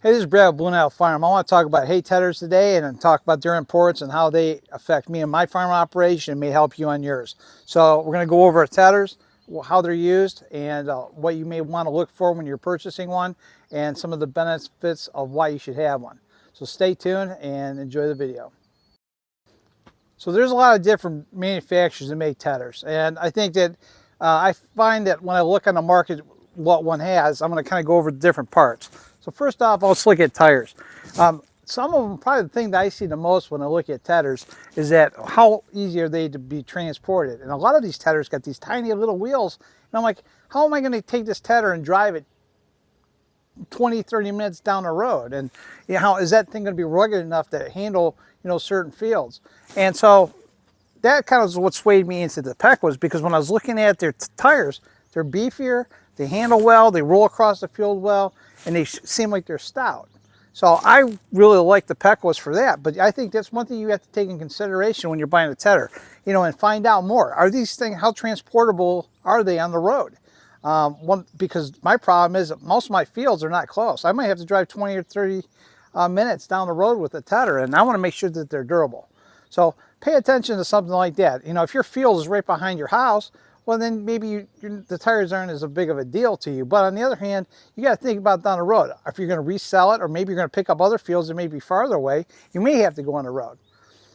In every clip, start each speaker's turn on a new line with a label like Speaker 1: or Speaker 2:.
Speaker 1: Hey, this is Brad with Blue Nile Farm. I want to talk about hay tedders today and then talk about their importance and how they affect me and my farm operation and may help you on yours. So we're going to go over tedders, how they're used, and what you may want to look for when you're purchasing one, and some of the benefits of why you should have one. So stay tuned and enjoy the video. So there's a lot of different manufacturers that make tedders, and I think that I find that when I look on the market what one has, I'm going to kind of go over the different parts. So first off, let's look at tires. Some of them, probably the thing that I see the most when I look at tedders is that how easy are they to be transported. And a lot of these tedders got these tiny little wheels, and I'm like, how am I going to take this tedder and drive it 20-30 minutes down the road? And you know, how is that thing going to be rugged enough to handle, you know, certain fields? And so that kind of is what swayed me into the Peck, was because when I was looking at their tires, they're beefier, they handle well, they roll across the field well, and they seem like they're stout. So I really like the Pecos for that, but I think that's one thing you have to take in consideration when you're buying a tedder, you know, and find out more. Are these things, how transportable are they on the road? Because my problem is that most of my fields are not close. I might have to drive 20 or 30 minutes down the road with a tedder, and I want to make sure that they're durable. So pay attention to something like that. You know, if your field is right behind your house, well, then maybe the tires aren't as big of a deal to you. But on the other hand, you got to think about down the road. If you're going to resell it, or maybe you're going to pick up other fields that may be farther away, you may have to go on the road.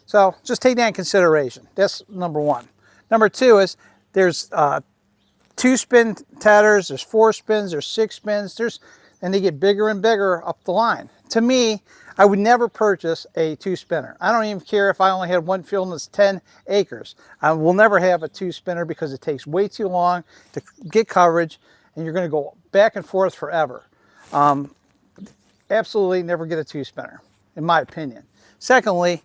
Speaker 1: So just take that in consideration. That's number one. Number two is there's 2-spin tedders, there's 4 spins, there's 6 spins, and they get bigger and bigger up the line. To me, I would never purchase a 2-spinner. I don't even care if I only had one field that's 10 acres. I will never have a 2-spinner because it takes way too long to get coverage, and you're going to go back and forth forever. Absolutely never get a 2-spinner, in my opinion. Secondly,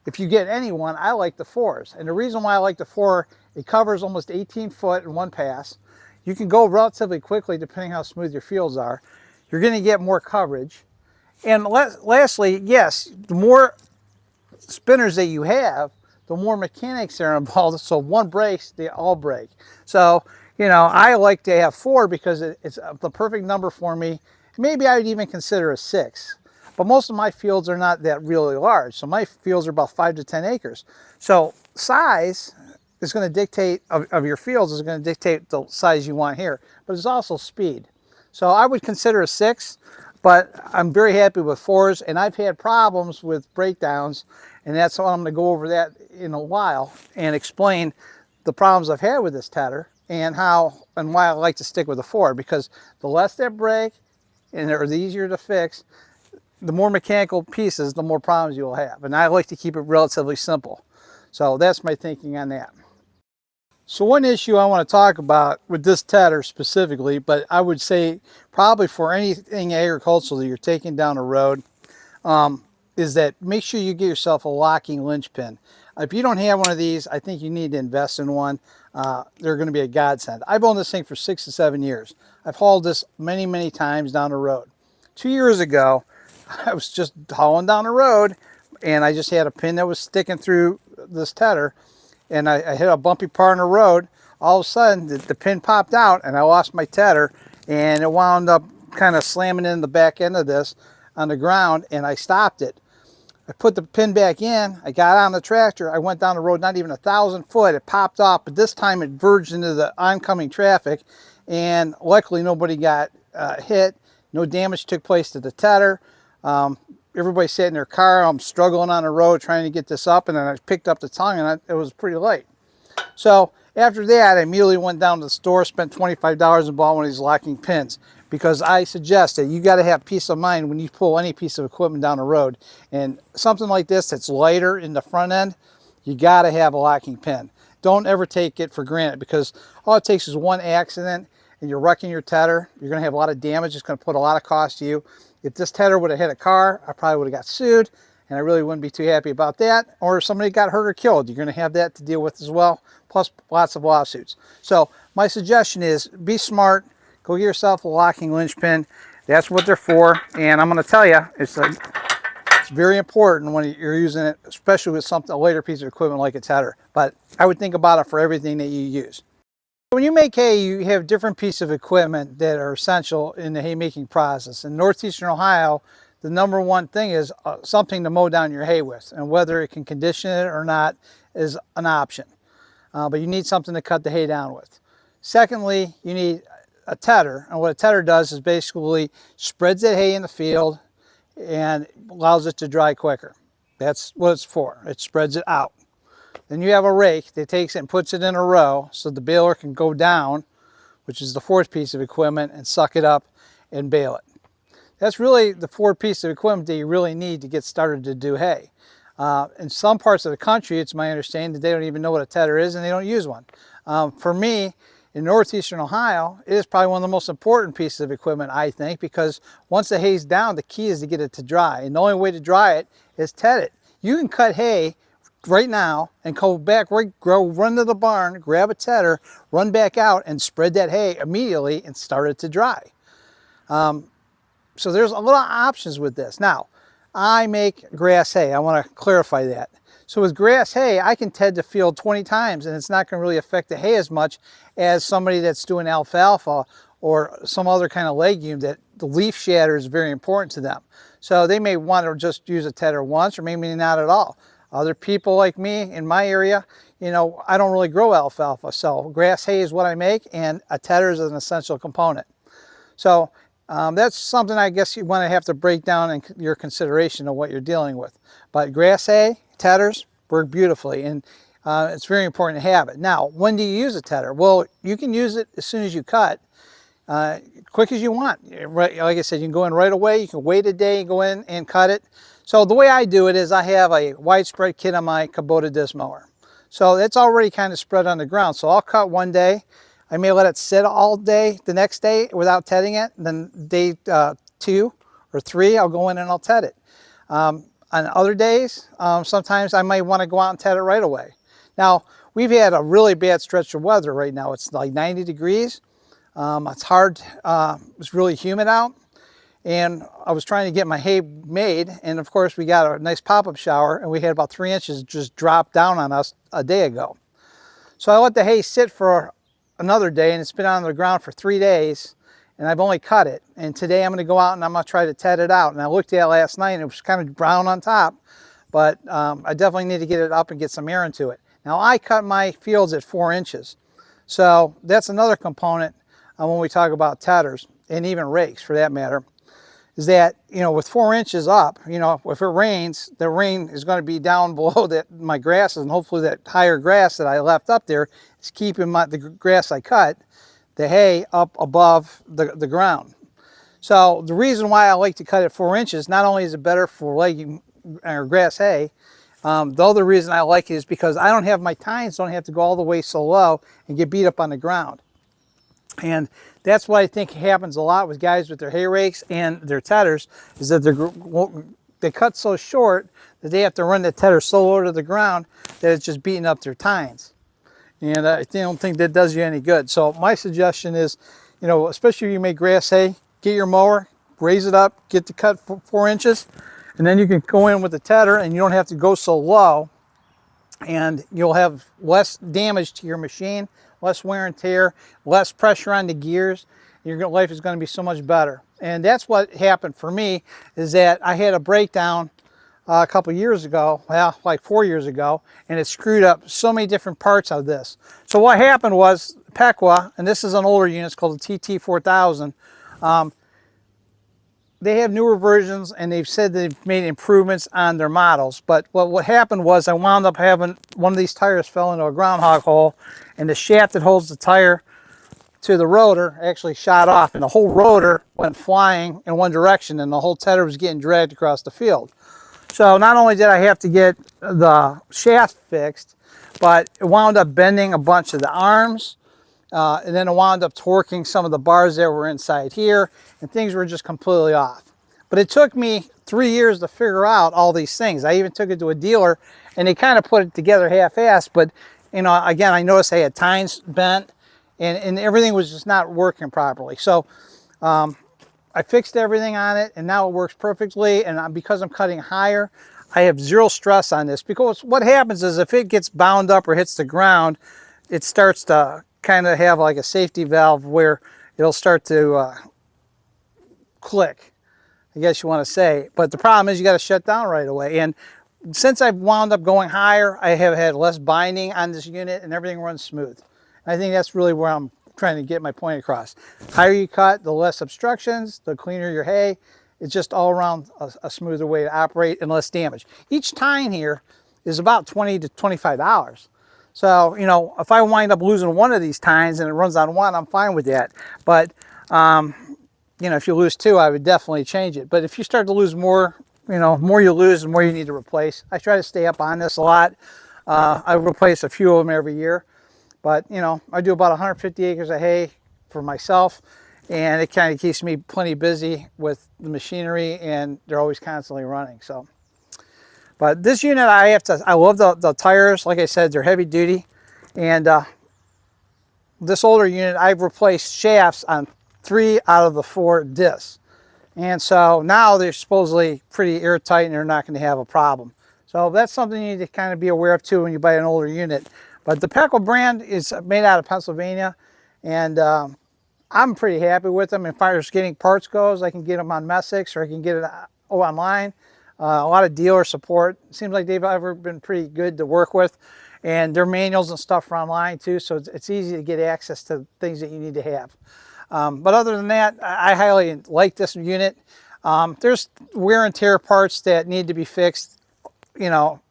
Speaker 1: if you get any one, I like the 4s. And the reason why I like the 4, it covers almost 18 foot in one pass. You can go relatively quickly depending how smooth your fields are. You're going to get more coverage. And lastly, yes, the more spinners that you have, the more mechanics are involved. So one breaks, they all break. So, you know, I like to have 4 because it's the perfect number for me. Maybe I would even consider a 6. But most of my fields are not that really large. So my fields are about 5 to 10 acres. So size is going to dictate, of your fields, is going to dictate the size you want here. But it's also speed. So I would consider a 6. But I'm very happy with 4s, and I've had problems with breakdowns, and that's why I'm going to go over that in a while and explain the problems I've had with this tedder and how and why I like to stick with a 4, because the less that break and they're the easier to fix, the more mechanical pieces, the more problems you will have. And I like to keep it relatively simple. So that's my thinking on that. So one issue I want to talk about with this tedder specifically, but I would say probably for anything agricultural that you're taking down the road, is that make sure you get yourself a locking Lynch pin. If you don't have one of these, I think you need to invest in one. They're going to be a godsend. I've owned this thing for 6 to 7 years. I've hauled this many, many times down the road. 2 years ago, I was just hauling down the road, and I just had a pin that was sticking through this tedder, and I hit a bumpy part in the road. All of a sudden, the pin popped out, and I lost my tedder, and it wound up kind of slamming in the back end of this on the ground, and I stopped it. I put the pin back in, I got on the tractor, I went down the road not even 1,000 foot, it popped off, but this time it verged into the oncoming traffic, and luckily nobody got hit, no damage took place to the tedder. Everybody sat in their car, I'm struggling on the road trying to get this up, and then I picked up the tongue, and it was pretty light. So after that, I immediately went down to the store, spent $25 and bought one of these locking pins, because I suggest that you got to have peace of mind when you pull any piece of equipment down the road. And something like this that's lighter in the front end, you got to have a locking pin. Don't ever take it for granted, because all it takes is one accident and you're wrecking your tedder. You're going to have a lot of damage. It's going to put a lot of cost to you. If this tedder would have hit a car, I probably would have got sued, and I really wouldn't be too happy about that. Or if somebody got hurt or killed, you're going to have that to deal with as well, plus lots of lawsuits. So my suggestion is be smart. Go get yourself a locking Lynch pin. That's what they're for. And I'm going to tell you, it's very important when you're using it, especially with a later piece of equipment like a tedder. But I would think about it for everything that you use. When you make hay, you have different pieces of equipment that are essential in the haymaking process. In northeastern Ohio, the number one thing is something to mow down your hay with, and whether it can condition it or not is an option. But you need something to cut the hay down with. Secondly, you need a tedder, and what a tedder does is basically spreads that hay in the field and allows it to dry quicker. That's what it's for. It spreads it out. Then you have a rake that takes it and puts it in a row so the baler can go down, which is the fourth piece of equipment, and suck it up and bale it. That's really the fourth piece of equipment that you really need to get started to do hay. In some parts of the country, it's my understanding that they don't even know what a tedder is and they don't use one. For me, in northeastern Ohio, it is probably one of the most important pieces of equipment, I think, because once the hay's down, the key is to get it to dry. And the only way to dry it is ted it. You can cut hay right now and go back, run to the barn, grab a tedder, run back out and spread that hay immediately and start it to dry. So there's a lot of options with this. Now, I make grass hay. I want to clarify that. So with grass hay, I can ted the field 20 times and it's not going to really affect the hay as much as somebody that's doing alfalfa or some other kind of legume that the leaf shatter is very important to them. So they may want to just use a tedder once or maybe not at all. Other people like me in my area, you know, I don't really grow alfalfa. So grass hay is what I make and a tedder is an essential component. So that's something I guess you want to have to break down in your consideration of what you're dealing with. But grass hay, tedders work beautifully, and it's very important to have it. Now, when do you use a tedder? Well, you can use it as soon as you cut, quick as you want. Right, like I said, you can go in right away. You can wait a day and go in and cut it. So the way I do it is I have a widespread kit on my Kubota disc mower. So it's already kind of spread on the ground. So I'll cut one day. I may let it sit all day the next day without tedding it. Then day 2 or 3, I'll go in and I'll ted it. On other days, sometimes I might want to go out and ted it right away. Now, we've had a really bad stretch of weather right now. It's like 90 degrees. It's hard. It's really humid out. And I was trying to get my hay made. And of course, we got a nice pop-up shower and we had about 3 inches just drop down on us a day ago. So I let the hay sit for another day and it's been on the ground for 3 days and I've only cut it. And today I'm going to go out and I'm going to try to ted it out. And I looked at it last night and it was kind of brown on top, but I definitely need to get it up and get some air into it. Now I cut my fields at 4 inches. So that's another component when we talk about tedders and even rakes for that matter, is that, you know, with 4 inches up, you know, if it rains, the rain is going to be down below that my grasses, and hopefully that higher grass that I left up there is keeping the grass I cut, the hay up above the ground. So the reason why I like to cut it 4 inches, not only is it better for legume or grass hay, the other reason I like it is because I don't have my tines don't have to go all the way so low and get beat up on the ground. And that's what I think happens a lot with guys with their hay rakes and their tedders, is that they cut so short that they have to run the tedder so low to the ground that it's just beating up their tines. And I don't think that does you any good. So my suggestion is, you know, especially if you make grass hay, get your mower, raise it up, get the cut 4 inches, and then you can go in with the tedder and you don't have to go so low, and you'll have less damage to your machine, less wear and tear, less pressure on the gears. Your life is going to be so much better. And that's what happened for me, is that I had a breakdown a couple years ago, well, like 4 years ago, and it screwed up so many different parts of this. So what happened was Pequa, and this is an older unit, it's called the TT4000. They have newer versions and they've said they've made improvements on their models. But what happened was I wound up having one of these tires fell into a groundhog hole, and the shaft that holds the tire to the rotor actually shot off, and the whole rotor went flying in one direction and the whole tedder was getting dragged across the field. So not only did I have to get the shaft fixed, but it wound up bending a bunch of the arms. And then it wound up torquing some of the bars that were inside here, and things were just completely off. But it took me 3 years to figure out all these things. I even took it to a dealer and they kind of put it together half-assed, but you know, again, I noticed I had tines bent and everything was just not working properly. So I fixed everything on it and now it works perfectly. And because I'm cutting higher, I have zero stress on this, because what happens is if it gets bound up or hits the ground, it starts to kind of have like a safety valve where it'll start to click. I guess you want to say. But the problem is you got to shut down right away. And since I've wound up going higher, I have had less binding on this unit and everything runs smooth. And I think that's really where I'm trying to get my point across. Higher you cut, the less obstructions, the cleaner your hay. It's just all around a smoother way to operate and less damage. Each tine here is about $20 to $25. So, you know, if I wind up losing one of these tines and it runs on one, I'm fine with that. But, you know, if you lose two, I would definitely change it. But if you start to lose more, you know, more you lose, the more you need to replace. I try to stay up on this a lot. I replace a few of them every year. But, you know, I do about 150 acres of hay for myself. And it kind of keeps me plenty busy with the machinery, and they're always constantly running. So, but this unit, I love the tires. Like I said, they're heavy duty. And this older unit, I've replaced shafts on 3 out of the 4 discs. And so now they're supposedly pretty airtight and they're not going to have a problem. So that's something you need to kind of be aware of too when you buy an older unit. But the Peckel brand is made out of Pennsylvania, and I'm pretty happy with them. As far as getting parts goes, I can get them on Messics or I can get it online. A lot of dealer support. It seems like they've ever been pretty good to work with, and their manuals and stuff are online too, so it's easy to get access to things that you need to have. But other than that, I highly like this unit. There's wear and tear parts that need to be fixed, you know,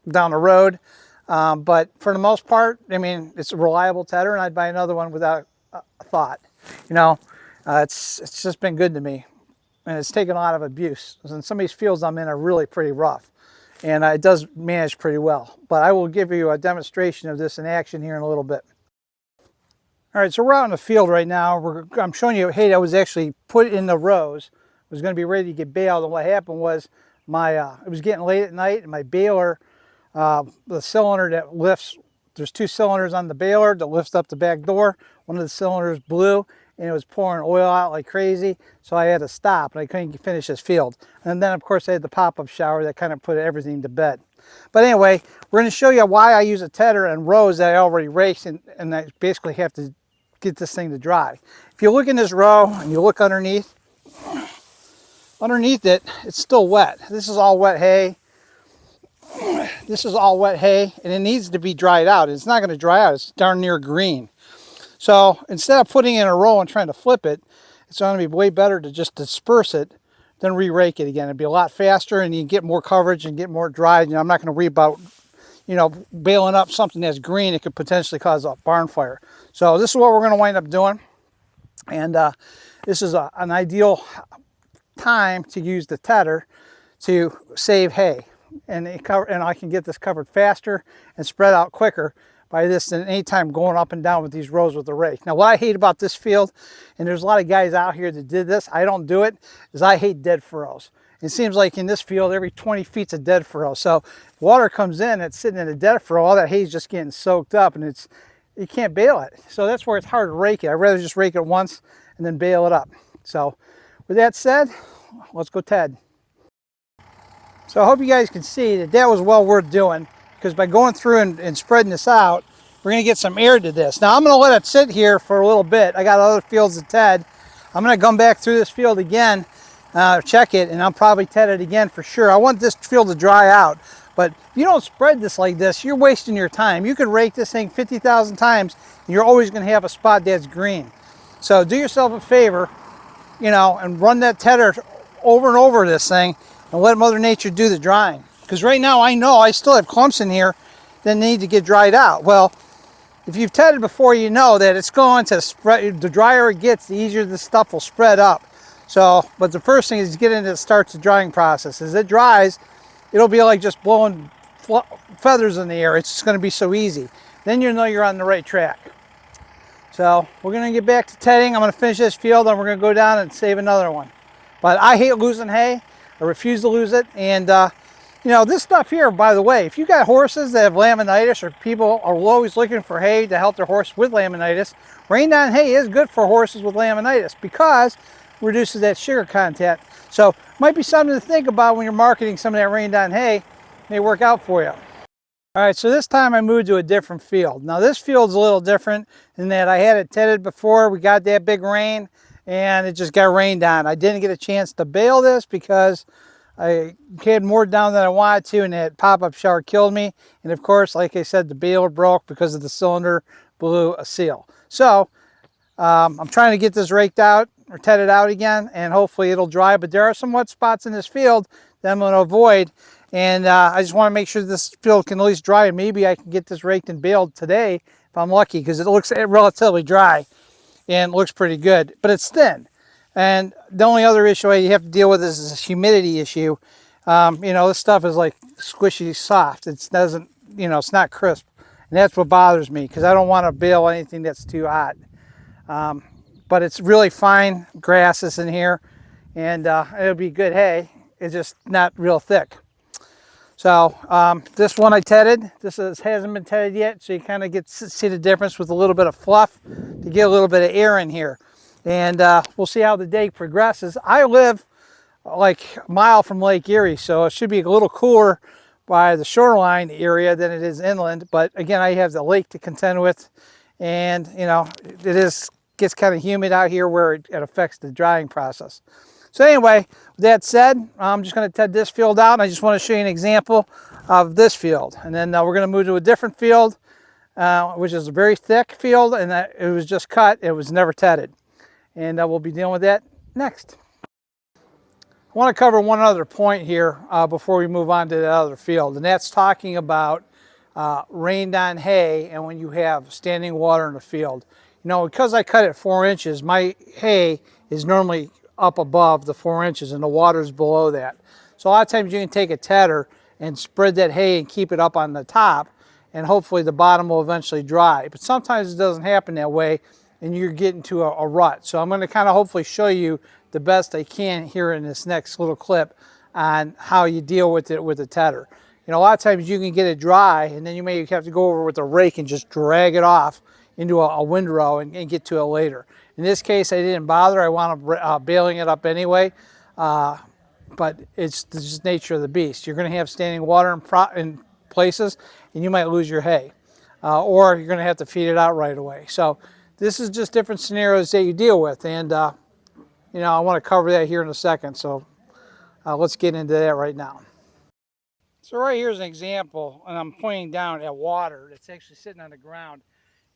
Speaker 1: down the road. But for the most part, I mean, it's a reliable tedder, and I'd buy another one without a thought. You know, it's just been good to me, and it's taken a lot of abuse. And some of these fields I'm in are really pretty rough, and it does manage pretty well. But I will give you a demonstration of this in action here in a little bit. All right, so we're out in the field right now. I'm showing you hay that was actually put in the rows. It was going to be ready to get baled, and what happened was it was getting late at night, and my baler, the cylinder that lifts, there's 2 cylinders on the baler that lifts up the back door. One of the cylinders blew, and it was pouring oil out like crazy, so I had to stop, and I couldn't finish this field. And then, of course, I had the pop-up shower that kind of put everything to bed. But anyway, we're going to show you why I use a tedder and rows that I already raked, and I basically have to get this thing to dry. If you look in this row and you look underneath it, it's still wet. This is all wet hay. This is all wet hay, and it needs to be dried out. It's not going to dry out. It's darn near green. So instead of putting it in a row and trying to flip it, it's going to be way better to just disperse it than re-rake it again. It'd be a lot faster, and you can get more coverage and get more dried. You know, I'm not going to worry about, you know, baling up something that's green. It could potentially cause a barn fire. So this is what we're going to wind up doing. And this is an ideal time to use the tedder to save hay. And I can get this covered faster and spread out quicker by this than any time going up and down with these rows with the rake. Now, what I hate about this field, and there's a lot of guys out here that did this, I don't do it, is I hate dead furrows. It seems like in this field, every 20 feet's a dead furrow. So water comes in, it's sitting in a dead furrow, all that hay's just getting soaked up, and you can't bale it. So that's where it's hard to rake it. I'd rather just rake it once and then bale it up. So with that said, let's go Ted. So I hope you guys can see that was well worth doing, because by going through and spreading this out, we're going to get some air to this. Now I'm going to let it sit here for a little bit. I got other fields to Ted. I'm going to come back through this field again, check it, and I'll probably Ted it again for sure. I want this field to dry out, but if you don't spread this like this, you're wasting your time. You could rake this thing 50,000 times, and you're always going to have a spot that's green. So do yourself a favor, you know, and run that tedder over and over this thing, and let Mother Nature do the drying. Because right now I know I still have clumps in here that need to get dried out. Well, if you've tedded before, you know that it's going to spread. The drier it gets, the easier the stuff will spread up. So, but the first thing is to get into the starts the drying process. As it dries, it'll be like just blowing feathers in the air. It's just going to be so easy. Then you know you're on the right track. So we're going to get back to tedding. I'm going to finish this field, and we're going to go down and save another one. But I hate losing hay. I refuse to lose it. And you know, this stuff here, by the way, if you got horses that have laminitis, or people are always looking for hay to help their horse with laminitis, rain down hay is good for horses with laminitis because it reduces that sugar content. So it might be something to think about when you're marketing some of that rain down hay. It may work out for you. All right, so this time I moved to a different field. Now this field's a little different in that I had it tedded before. We got that big rain, and it just got rained on. I didn't get a chance to bale this because I had more down than I wanted to, and that pop-up shower killed me. And of course, like I said, the baler broke because of the cylinder blew a seal. So I'm trying to get this raked out or tedded out again, and hopefully it'll dry. But there are some wet spots in this field that I'm going to avoid, and I just want to make sure this field can at least dry. And maybe I can get this raked and baled today if I'm lucky, because it looks relatively dry and looks pretty good, but it's thin. And the only other issue you have to deal with is this humidity issue. You know, this stuff is like squishy soft. It doesn't, you know, it's not crisp. And that's what bothers me, because I don't want to bale anything that's too hot. But it's really fine grasses in here, and it'll be good hay. It's just not real thick. So this one I tedded. This hasn't been tedded yet, so you kind of get to see the difference with a little bit of fluff to get a little bit of air in here. And we'll see how the day progresses. I live like a mile from Lake Erie, so it should be a little cooler by the shoreline area than it is inland. But again, I have the lake to contend with, and you know, gets kind of humid out here where it affects the drying process. So anyway, with that said, I'm just going to ted this field out, and I just want to show you an example of this field. And then we're going to move to a different field, which is a very thick field, and it was just cut. It was never tedded. And we'll be dealing with that next. I want to cover one other point here before we move on to the other field, and that's talking about rained on hay and when you have standing water in the field. You know, because I cut it 4 inches, my hay is normally up above the 4 inches and the water's below that. So a lot of times you can take a tedder and spread that hay and keep it up on the top, and hopefully the bottom will eventually dry. But sometimes it doesn't happen that way, and you're getting to a rut. So I'm going to kind of hopefully show you the best I can here in this next little clip on how you deal with it with a tedder. You know, a lot of times you can get it dry, and then you may have to go over with a rake and just drag it off into a windrow and get to it later. In this case, I didn't bother. I wound up baling it up anyway, but it's just nature of the beast. You're going to have standing water in places, and you might lose your hay, or you're going to have to feed it out right away. So this is just different scenarios that you deal with, and you know, I want to cover that here in a second. So let's get into that right now. So right here is an example, and I'm pointing down at water that's actually sitting on the ground.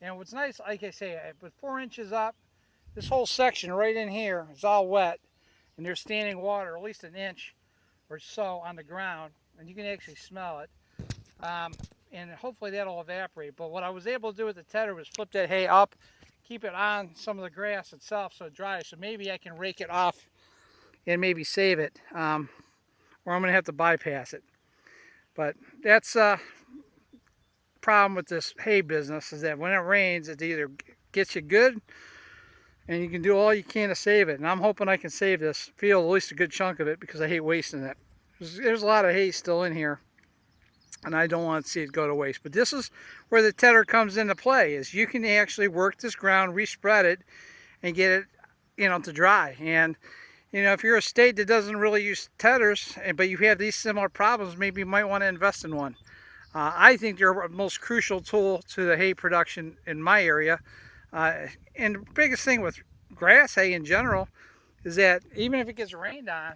Speaker 1: And what's nice, like I say, I put 4 inches up. This whole section right in here is all wet, and there's standing water, at least an inch or so on the ground, and you can actually smell it. And hopefully that'll evaporate. But what I was able to do with the tedder was flip that hay up, keep it on some of the grass itself so it dries. So maybe I can rake it off and maybe save it, or I'm going to have to bypass it. But that's problem with this hay business, is that when it rains, it either gets you good and you can do all you can to save it. And I'm hoping I can save this field, at least a good chunk of it, because I hate wasting it. There's a lot of hay still in here, and I don't want to see it go to waste. But this is where the tedder comes into play, is you can actually work this ground, respread it, and get it, you know, to dry. And you know, if you're a state that doesn't really use tedders, but you have these similar problems, maybe you might want to invest in one. I think they're the most crucial tool to the hay production in my area. And the biggest thing with grass hay in general is that even if it gets rained on,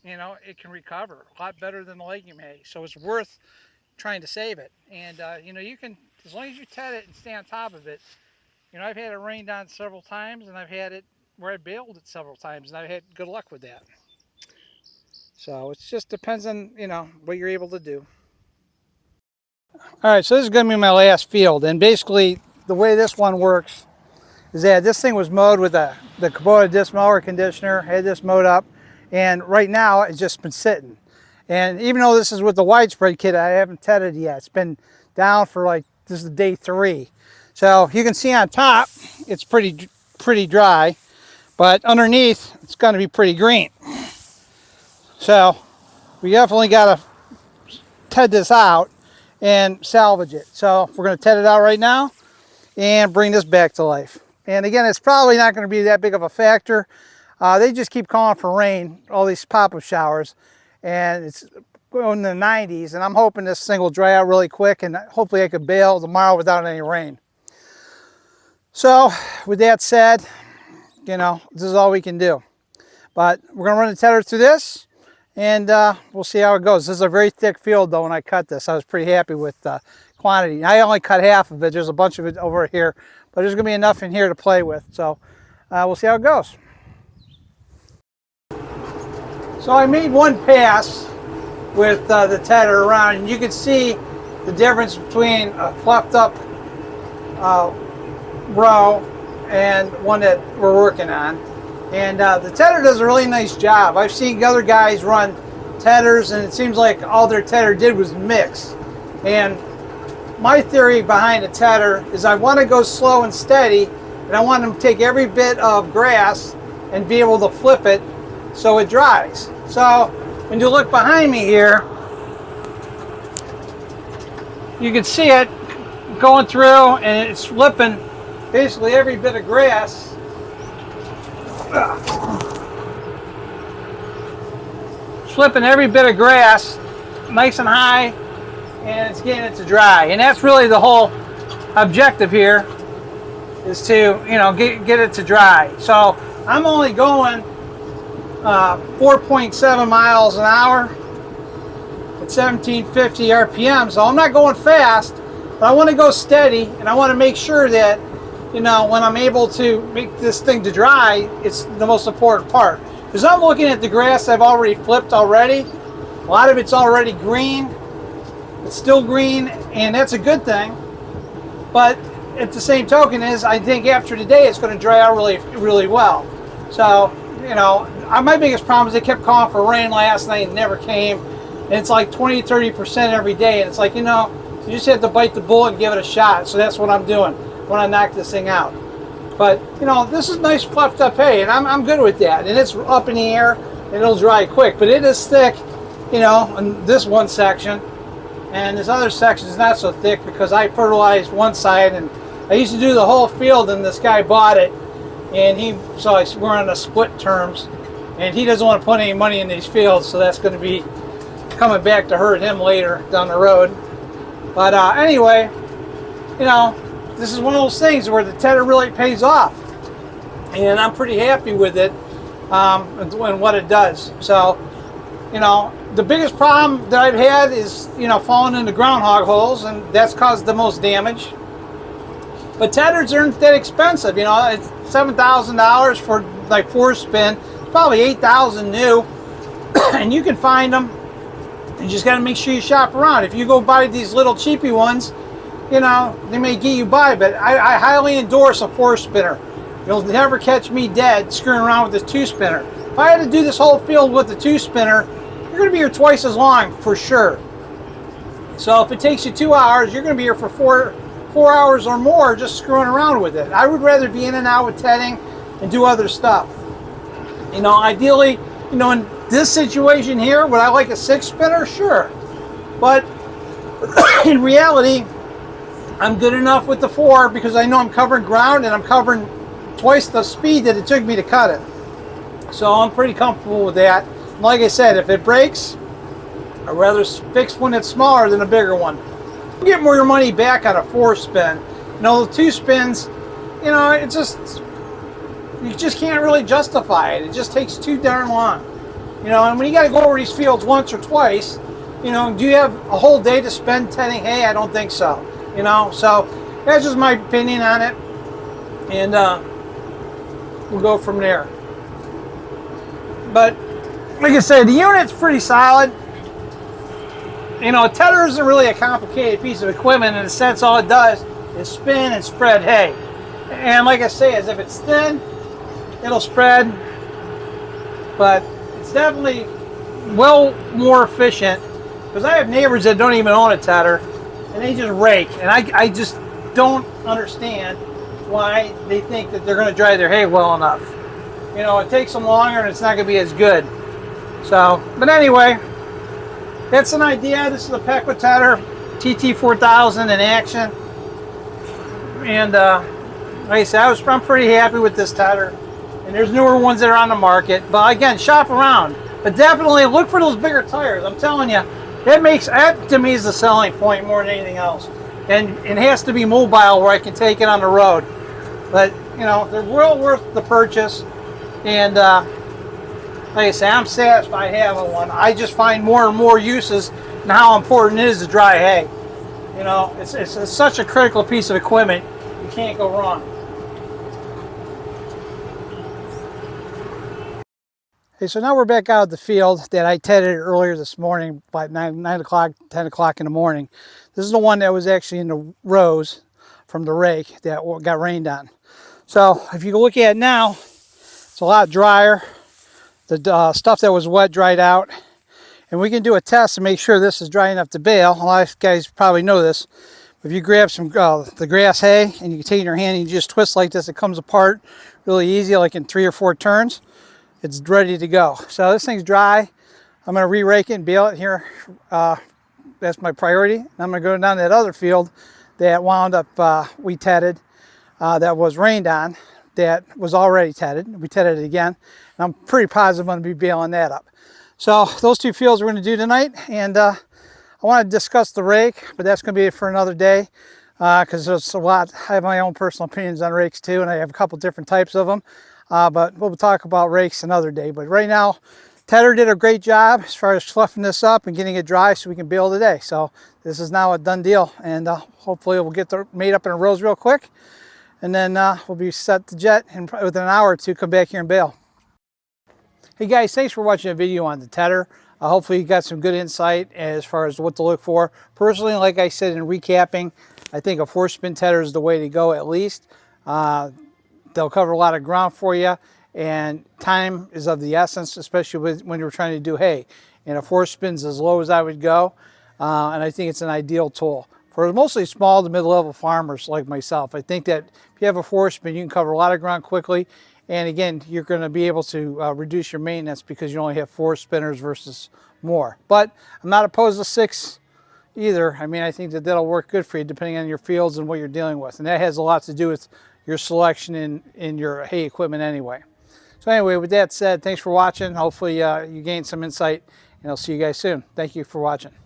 Speaker 1: you know, it can recover a lot better than the legume hay. So it's worth trying to save it. And, you know, you can, as long as you ted it and stay on top of it. You know, I've had it rained on several times, and I've had it where I baled it several times, and I've had good luck with that. So it just depends on, you know, what you're able to do. All right, so this is going to be my last field, and basically the way this one works is that this thing was mowed with the Kubota disc mower conditioner. I had this mowed up, and right now it's just been sitting. And even though this is with the widespread kit, I haven't tedded yet. It's been down for like, this is day 3. So you can see on top it's pretty dry, but underneath it's going to be pretty green. So we definitely got to ted this out and salvage it. So we're going to ted it out right now and bring this back to life. And again, it's probably not going to be that big of a factor. They just keep calling for rain, all these pop-up showers, and it's in the 90s, and I'm hoping this thing will dry out really quick, and hopefully I could bale tomorrow without any rain. So with that said, you know, this is all we can do. But we're going to run the tether through this, and we'll see how it goes. This is a very thick field, though, when I cut this. I was pretty happy with the quantity. I only cut half of it. There's a bunch of it over here, but there's going to be enough in here to play with. So we'll see how it goes. So I made one pass with the tether around, and you can see the difference between a fluffed up row and one that we're working on. And the tether does a really nice job. I've seen other guys run tethers, and it seems like all their tether did was mix. And my theory behind a tether is I want to go slow and steady, and I want to take every bit of grass and be able to flip it so it dries. So when you look behind me here, you can see it going through, and it's flipping basically every bit of grass. Flipping every bit of grass nice and high, and it's getting it to dry. And that's really the whole objective here, is to, you know, get it to dry. So I'm only going 4.7 miles an hour at 1750 RPM, so I'm not going fast, but I want to go steady, and I want to make sure that, you know, when I'm able to make this thing to dry, it's the most important part. Because I'm looking at the grass I've already flipped already. A lot of it's already green. It's still green, and that's a good thing. But at the same token is, I think after today it's going to dry out really, really well. So, you know, my biggest problem is they kept calling for rain last night and never came. And it's like 20-30% every day. And it's like, you know, you just have to bite the bullet and give it a shot. So that's what I'm doing when I knock this thing out. But, you know, this is nice fluffed up hay, and I'm good with that. And it's up in the air, and it'll dry quick. But it is thick, you know, in this one section. And this other section is not so thick because I fertilized one side, and I used to do the whole field, and this guy bought it. And we're on the split terms. And he doesn't want to put any money in these fields, so that's going to be coming back to hurt him later down the road. But anyway, you know, this is one of those things where the tether really pays off, and I'm pretty happy with it and what it does. So, you know, the biggest problem that I've had is, you know, falling into groundhog holes, and that's caused the most damage. But tethers aren't that expensive, you know. It's $7,000 for like 4-spin, probably $8,000 new, and you can find them. You just got to make sure you shop around. If you go buy these little cheapy ones, you know, they may get you by, but I highly endorse a 4-spinner. You'll never catch me dead screwing around with this 2-spinner. If I had to do this whole field with the 2-spinner, you're going to be here twice as long for sure. So if it takes you 2 hours, you're going to be here for four hours or more just screwing around with it. I would rather be in and out with tedding and do other stuff. You know, ideally, you know, in this situation here, would I like a 6-spinner? Sure. But in reality, I'm good enough with the 4 because I know I'm covering ground, and I'm covering twice the speed that it took me to cut it. So I'm pretty comfortable with that. And like I said, if it breaks, I'd rather fix one that's smaller than a bigger one. You get more of your money back on a 4-spin. You know, the 2 spins, you know, it just, you just can't really justify it. It just takes too darn long. You know, and when you got to go over these fields once or twice, you know, do you have a whole day to spend tedding hay? I don't think so. You know, so that's just my opinion on it, and we'll go from there. But like I said, the unit's pretty solid. You know, a tether isn't really a complicated piece of equipment in the sense all it does is spin and spread hay. And like I say, as if it's thin, it'll spread, but it's definitely well more efficient, because I have neighbors that don't even own a tether, and they just rake, and I just don't understand why they think that they're going to dry their hay well enough. You know, it takes them longer, and it's not going to be as good. So, but anyway, that's an idea. This is a Pequa tether, TT4000 in action, and like I said, I'm pretty happy with this tether. And there's newer ones that are on the market, but again, shop around. But definitely look for those bigger tires. I'm telling you, that to me is the selling point more than anything else. And it has to be mobile where I can take it on the road. But you know, they're well worth the purchase. And like I say, I'm satisfied having one. I just find more and more uses and how important it is to dry hay. You know, it's such a critical piece of equipment. You can't go wrong. Okay, so now we're back out of the field that I tedded earlier this morning by 9 o'clock, 10 o'clock in the morning. This is the one that was actually in the rows from the rake that got rained on. So if you look at it now, it's a lot drier. The stuff that was wet dried out. And we can do a test to make sure this is dry enough to bale. A lot of guys probably know this. If you grab some the grass hay and you take it in your hand and you just twist like this, it comes apart really easy, like in 3 or 4 turns. It's ready to go. So this thing's dry. I'm going to re-rake it and bale it here. That's my priority. I'm going to go down to that other field that wound up we tedded, that was rained on, that was already tedded. We tedded it again. And I'm pretty positive I'm going to be baling that up. So those 2 fields we're going to do tonight. And I want to discuss the rake, but that's going to be it for another day. Because there's a lot. I have my own personal opinions on rakes too, and I have a couple different types of them. But we'll talk about rakes another day. But right now, Tedder did a great job as far as fluffing this up and getting it dry so we can bale today. So this is now a done deal, and hopefully we'll get made up in rows real quick, and then we'll be set to jet, and within an hour or 2 come back here and bale. Hey guys, thanks for watching a video on the Tedder. Hopefully you got some good insight as far as what to look for. Personally, like I said in recapping, I think a 4-spin Tedder is the way to go at least. They'll cover a lot of ground for you, and time is of the essence, especially when you're trying to do hay. And a 4-spin's as low as I would go, and I think it's an ideal tool. For mostly small to mid-level farmers like myself, I think that if you have a 4-spin, you can cover a lot of ground quickly, and again, you're going to be able to reduce your maintenance because you only have 4 spinners versus more. But I'm not opposed to 6 either. I mean, I think that that'll work good for you depending on your fields and what you're dealing with, and that has a lot to do with your selection in your hay equipment anyway. So anyway, with that said, thanks for watching. Hopefully you gained some insight, and I'll see you guys soon. Thank you for watching.